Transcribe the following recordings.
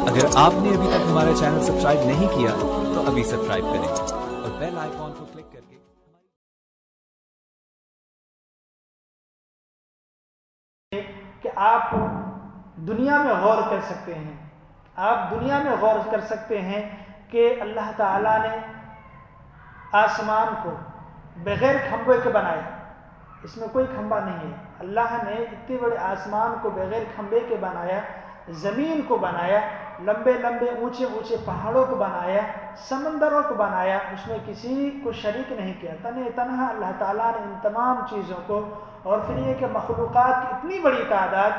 अगर आपने अभी तक हमारा चैनल सब्सक्राइब नहीं किया तो अभी सब्सक्राइब करें और बेल आइकॉन को क्लिक करके कि आप दुनिया में गौर कर सकते हैं, आप दुनिया में गौर कर सकते हैं कि अल्लाह ताला ने आसमान को बग़ैर खंभे के बनाया। इसमें कोई खंभा नहीं है। अल्लाह ने इतने बड़े आसमान को बग़ैर खंभे के बनाया, ज़मीन को बनाया, लंबे लंबे ऊंचे ऊंचे पहाड़ों को बनाया, समंदरों को बनाया, उसमें किसी को शरीक नहीं किया। तने तनहा अल्लाह ताला ने इन तमाम चीज़ों को, और फिर ये कि मखलूक़ात की इतनी बड़ी तादाद,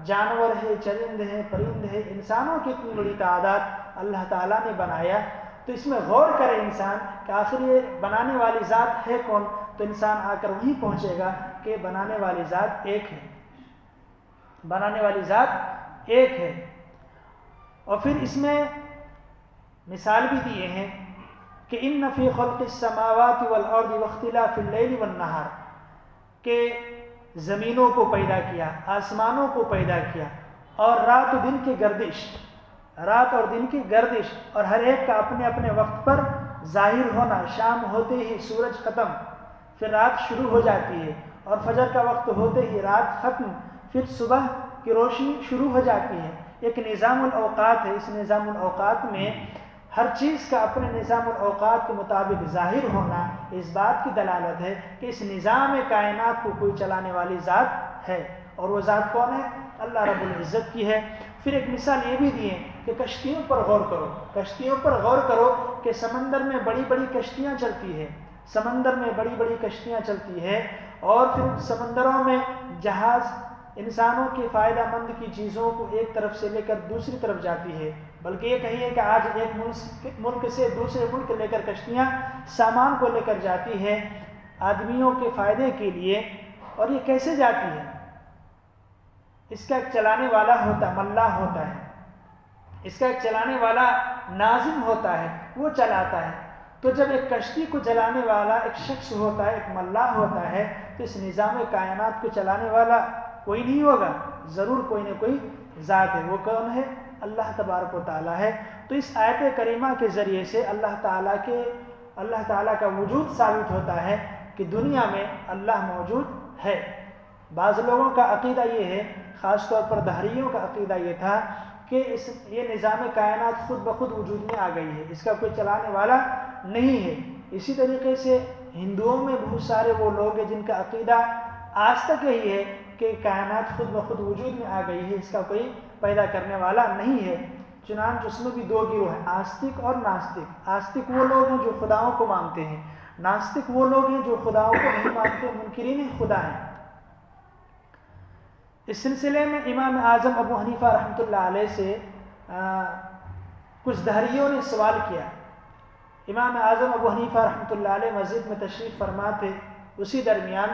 जानवर है, चरिंद है, परिंद है, इंसानों की इतनी बड़ी तादाद अल्लाह ताला ने बनाया। तो इसमें गौर करे इंसान कि आखिर ये बनाने वाली ज़ात है कौन, तो इंसान आकर वहीं पहुँचेगा कि बनाने वाली ज़ात एक है, बनाने वाली ज़ात एक है। और फिर इसमें मिसाल भी दिए हैं कि इन्न फ़ी ख़ल्क़िस समावाति वल अर्दि वख्तिलाफ़िल लैलि वन नहार, के ज़मीनों को पैदा किया, आसमानों को पैदा किया, और रात और दिन की गर्दिश, रात और दिन की गर्दिश, और हर एक का अपने अपने वक्त पर ज़ाहिर होना। शाम होते ही सूरज ख़त्म, फिर रात शुरू हो जाती है, और फजर का वक्त होते ही रात ख़त्म, फिर सुबह की रोशनी शुरू हो जाती है। एक निज़ामुल औक़ात है। इस निज़ामुल औक़ात में हर चीज़ का अपने निज़ामुल औक़ात के मुताबिक ज़ाहिर होना इस बात की दलालत है कि इस निज़ाम कायनात को कोई चलाने वाली ज़ात है, और वो ज़ात कौन है? अल्लाह रब्बुल इज़्ज़त की है। फिर एक मिसाल ये भी दिए कि कश्तियों पर गौर करो, कश्तियों पर गौर करो कि समंदर में बड़ी बड़ी कश्तियाँ चलती है, समंदर में बड़ी बड़ी कश्तियाँ चलती है, और फिर समंदरों में जहाज़ इंसानों के फ़ायदेमंद की चीज़ों को एक तरफ से लेकर दूसरी तरफ जाती है। बल्कि ये कहिए कि आज एक मुल्क से दूसरे मुल्क लेकर कश्तियाँ सामान को लेकर जाती है आदमियों के फ़ायदे के लिए। और ये कैसे जाती है? इसका एक चलाने वाला होता है, मल्लाह होता है, इसका एक चलाने वाला नाज़िम होता है, वो चलाता है। तो जब एक कश्ती को चलाने वाला एक शख्स होता है, एक मल्लाह होता है, तो इस निज़ाम कायनात को चलाने वाला कोई नहीं होगा, ज़रूर कोई न कोई ज़ात है। वो कौन है? अल्लाह तबारक व तआला है। तो इस आयत करीमा के ज़रिए से अल्लाह ताला का वजूद साबित होता है कि दुनिया में अल्लाह मौजूद है। बाज़ लोगों का अक़ीदा ये है, ख़ास तौर पर दहरियों का अक़ीदा ये था कि ये निज़ाम कायनात खुद ब खुद वजूद में आ गई है, इसका कोई चलाने वाला नहीं है। इसी तरीके से हिंदुओं में बहुत सारे वो लोग हैं जिनका अक़ीदा आज तक यही है कि कायनात खुद ब खुद वजूद में आ गई है, इसका कोई पैदा करने वाला नहीं है। चुनांचे उसमें भी दो गिरोह हैं, आस्तिक और नास्तिक। आस्तिक वो लोग हैं जो खुदाओं को मानते हैं, नास्तिक वो लोग हैं जो खुदाओं को नहीं मानते, मुनकिरीन खुदा हैं। इस सिलसिले में इमाम आज़म अबू हनीफ़ा रहमतुल्लाह अलैह से कुछ दहरियों ने सवाल किया। इमाम आज़म अबू हनीफ़ा रहमतुल्लाह अलैह मस्जिद में तशरीफ़ फरमा थे, उसी दरमियान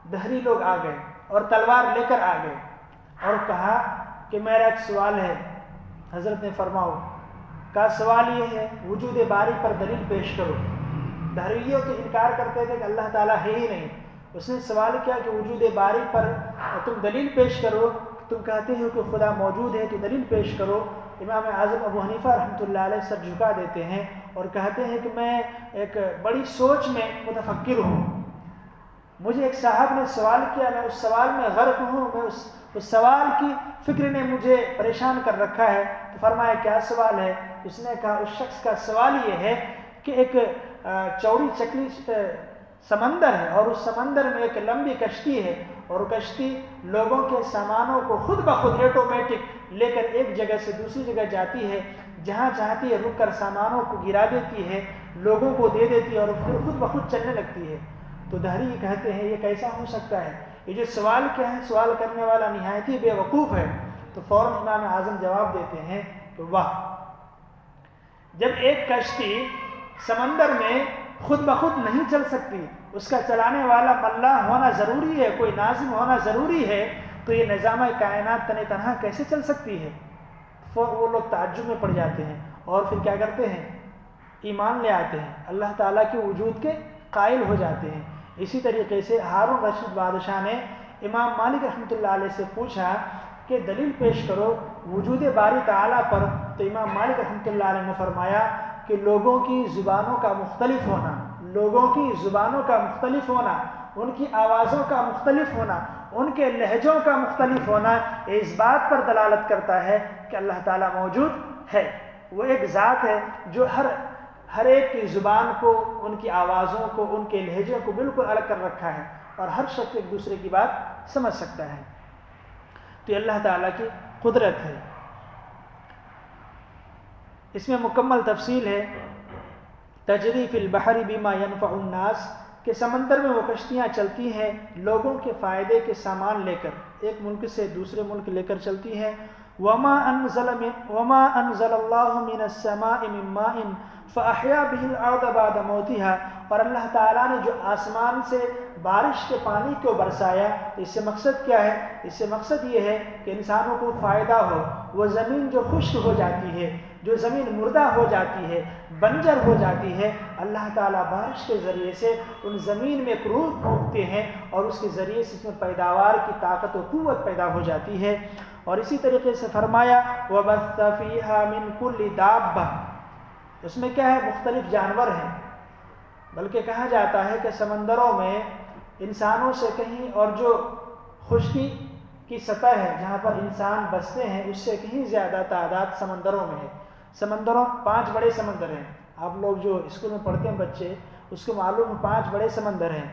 दहरी लोग आ गए और तलवार लेकर आ गए और कहा कि मेरा एक सवाल है। हज़रत ने फरमाओ, का सवाल ये है वजूद बारी पर दलील पेश करो। दहरियों तो इनकार करते थे कि अल्लाह ताला है ही नहीं। उसने सवाल किया कि वजूद बारी पर तुम दलील पेश करो, तुम कहते हो कि खुदा मौजूद है तो दलील पेश करो। इमाम आज़म अबू हनीफ़ा रहमतुल्लाह अलैह सर झुका देते हैं और कहते हैं कि मैं एक बड़ी सोच में मुतफक्किर हूँ। मुझे एक साहब ने सवाल किया, मैं उस सवाल में गर्क हूँ, मैं उस सवाल की फ़िक्र ने मुझे परेशान कर रखा है। तो फरमाया क्या सवाल है? उसने कहा उस शख्स का सवाल ये है कि एक चौड़ी चकली समंदर है और उस समंदर में एक लंबी कश्ती है और कश्ती लोगों के सामानों को खुद ब खुद ऑटोमेटिक लेकर एक जगह से दूसरी जगह जाती है, जहाँ चाहती है रुक कर सामानों को गिरा देती है, लोगों को दे देती है और फिर खुद ब खुद चलने लगती है। तो दहरी कहते हैं ये कैसा हो सकता है? ये जो सवाल क्या है, सवाल करने वाला निहायत ही बेवकूफ़ है। तो फ़ौरन इमाम आज़म जवाब देते हैं कि वाह, जब एक कश्ती समंदर में खुद ब खुद नहीं चल सकती, उसका चलाने वाला मल्लाह होना ज़रूरी है, कोई नाज़िम होना ज़रूरी है, तो ये निज़ाम कायनात तने तनहा कैसे चल सकती है? वो लोग ताज्जुब में पड़ जाते हैं और फिर क्या करते हैं? ईमान ले आते हैं, अल्लाह ताला के वजूद के कायल हो जाते हैं। इसी तरीके से हारून रशीद बादशाह ने इमाम मालिक रहमतुल्लाह अलैह से पूछा کہ دلیل پیش کرو وجود باری تعالیٰ پر، تو امام مالک رحمۃ اللہ علیہ نے فرمایا کہ لوگوں کی زبانوں کا مختلف ہونا، لوگوں کی زبانوں کا مختلف ہونا، ان کی آوازوں کا مختلف ہونا، ان کے لہجوں کا مختلف ہونا، اس بات پر دلالت کرتا ہے کہ اللہ تعالیٰ موجود ہے۔ وہ ایک ذات ہے جو ہر ایک کی زبان کو، ان کی آوازوں کو، ان کے لہجوں کو بالکل الگ کر رکھا ہے، اور ہر شخص ایک دوسرے کی بات سمجھ سکتا ہے۔ تو یہ اللہ تعالیٰ کی قدرت ہے۔ اس میں مکمل تفصیل ہے، تجری فی البحر بما ينفع الناس، کہ سمندر میں وہ کشتیاں چلتی ہیں لوگوں کے فائدے کے سامان لے کر، ایک ملک سے دوسرے ملک لے کر چلتی ہیں۔ وما انزل اللہ من السماء من ماء فاحیا به الارض بعد موتها، اور اللہ تعالیٰ نے جو آسمان سے بارش کے پانی کو برسایا، اس سے مقصد کیا ہے؟ اس سے مقصد یہ ہے کہ انسانوں کو فائدہ ہو۔ وہ زمین جو خشک ہو جاتی ہے، جو زمین مردہ ہو جاتی ہے، بنجر ہو جاتی ہے، اللہ تعالیٰ بارش کے ذریعے سے ان زمین میں ایک روح پھونکتے ہیں، اور اس کے ذریعے سے اس میں پیداوار کی طاقت و قوت پیدا ہو جاتی ہے۔ اور اسی طریقے سے فرمایا وَبَثَّ فِيهَا مِن كُلِّ دَابَّةٍ، اس میں کیا ہے؟ مختلف جانور ہیں، بلکہ کہا جاتا ہے کہ سمندروں میں انسانوں سے کہیں، اور جو خشکی کی سطح ہے جہاں پر انسان بستے ہیں، اس سے کہیں زیادہ تعداد سمندروں میں ہے۔ سمندروں 5 بڑے سمندر ہیں، آپ لوگ جو اسکول میں پڑھتے ہیں بچے، اس کو معلوم 5 بڑے سمندر ہیں۔